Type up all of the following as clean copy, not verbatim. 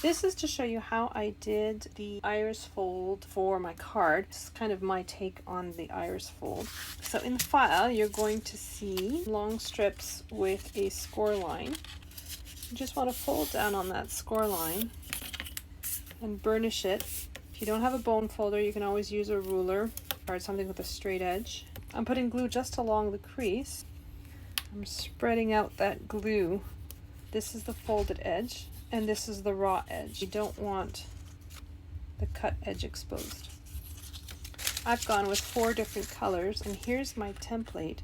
This is to show you how I did the iris fold for my card. This is kind of my take on the iris fold. So in the file, you're going to see long strips with a score line. You just want to fold down on that score line and burnish it. If you don't have a bone folder, you can always use a ruler or something with a straight edge. I'm putting glue just along the crease. I'm spreading out that glue. This is the folded edge and this is the raw edge. You don't want the cut edge exposed. I've gone with 4 different colors, and here's my template,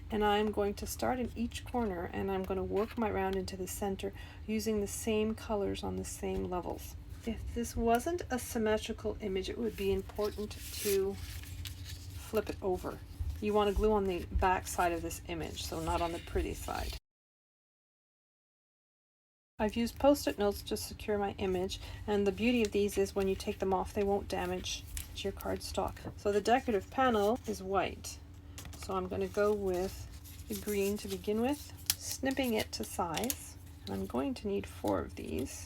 and I'm going to start in each corner and I'm going to work my round into the center using the same colors on the same levels. If this wasn't a symmetrical image, it would be important to flip it over. You want to glue on the back side of this image, so not on the pretty side. I've used post-it notes to secure my image, and the beauty of these is when you take them off, they won't damage your cardstock. So the decorative panel is white, so I'm going to go with the green to begin with, snipping it to size. And I'm going to need 4 of these.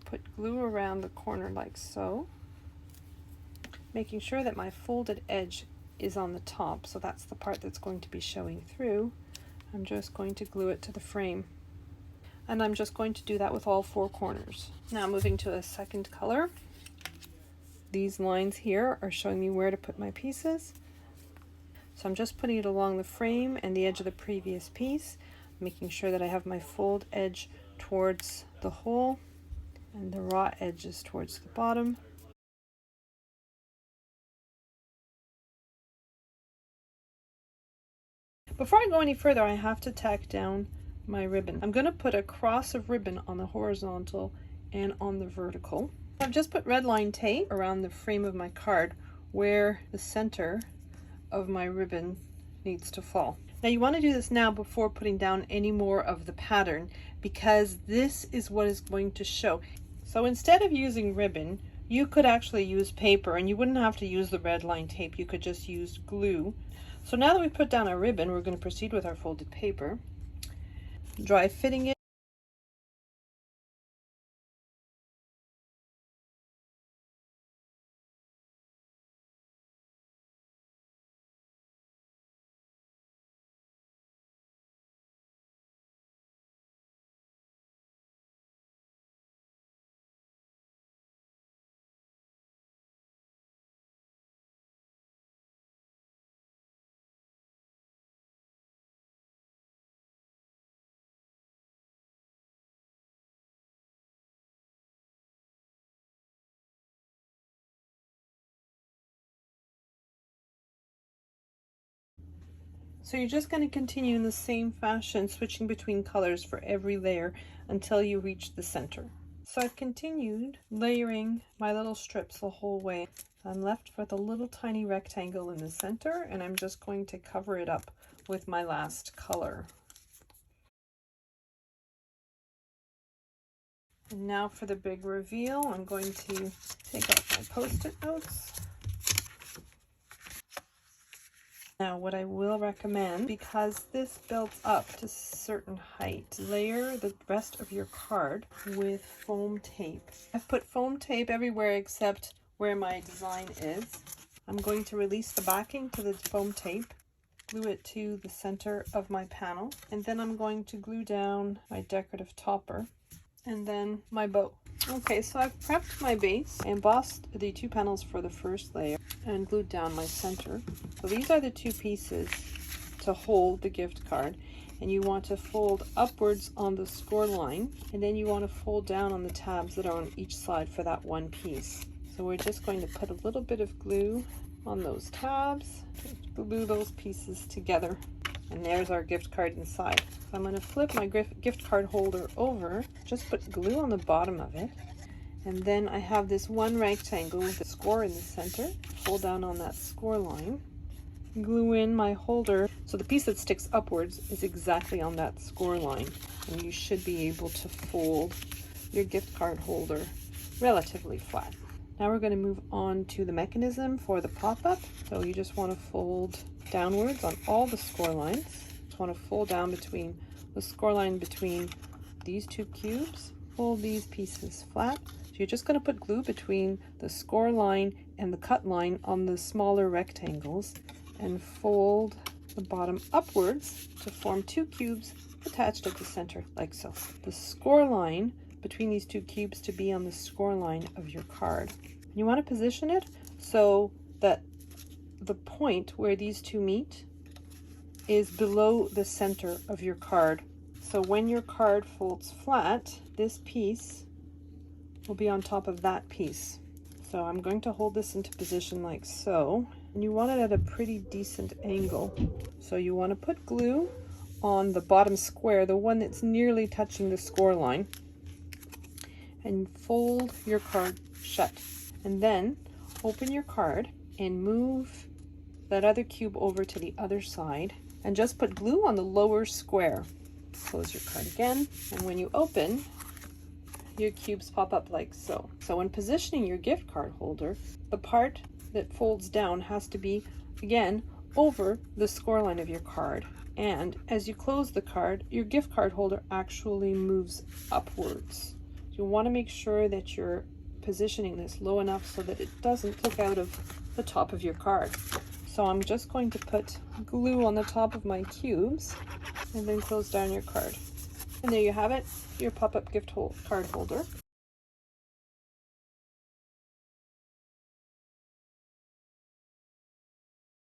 Put glue around the corner like so, making sure that my folded edge is on the top, so that's the part that's going to be showing through. I'm just going to glue it to the frame. And I'm just going to do that with all 4 corners. Now moving to a second color. These lines here are showing me where to put my pieces. So I'm just putting it along the frame and the edge of the previous piece, making sure that I have my fold edge towards the hole and the raw edges towards the bottom. Before I go any further, I have to tack down my ribbon. I'm going to put a cross of ribbon on the horizontal and on the vertical. I've just put red line tape around the frame of my card where the center of my ribbon needs to fall. Now you want to do this now before putting down any more of the pattern, because this is what is going to show. So instead of using ribbon, you could actually use paper, and you wouldn't have to use the red line tape. You could just use glue. So now that we've put down our ribbon, we're going to proceed with our folded paper. Dry fitting it. So you're just going to continue in the same fashion, switching between colors for every layer until you reach the center. So I've continued layering my little strips the whole way. I'm left with a little tiny rectangle in the center, and I'm just going to cover it up with my last color. And now for the big reveal, I'm going to take off my post-it notes. Now what I will recommend, because this builds up to a certain height, layer the rest of your card with foam tape. I've put foam tape everywhere except where my design is. I'm going to release the backing to the foam tape, glue it to the center of my panel, and then I'm going to glue down my decorative topper and then my bow. Okay, so I've prepped my base. I embossed the 2 panels for the first layer and glued down my center. So these are the 2 pieces to hold the gift card, and you want to fold upwards on the score line, and then you want to fold down on the tabs that are on each side for that one piece. So we're just going to put a little bit of glue on those tabs, glue those pieces together, and there's our gift card inside. So I'm going to flip my gift card holder over, just put glue on the bottom of it, and then I have this one rectangle with a score in the center. Fold down on that score line, glue in my holder, so the piece that sticks upwards is exactly on that score line, and you should be able to fold your gift card holder relatively flat. Now we're going to move on to the mechanism for the pop-up. So you just want to fold downwards on all the score lines. Just want to fold down between the score line between these 2 cubes, fold these pieces flat. So you're just going to put glue between the score line and the cut line on the smaller rectangles and fold the bottom upwards to form 2 cubes attached at the center, like so. The score line between these 2 cubes to be on the score line of your card. You want to position it so that the point where these 2 meet is below the center of your card. So when your card folds flat, this piece will be on top of that piece. So I'm going to hold this into position like so, and you want it at a pretty decent angle. So you want to put glue on the bottom square, the one that's nearly touching the score line, and fold your card shut. And then open your card and move that other cube over to the other side and just put glue on the lower square. Close your card again, and when you open, your cubes pop up like so. So when positioning your gift card holder, the part that folds down has to be, again, over the score line of your card. And as you close the card, your gift card holder actually moves upwards. You want to make sure that you're positioning this low enough so that it doesn't click out of the top of your card. So I'm just going to put glue on the top of my cubes and then close down your card. And there you have it, your pop-up gift card holder.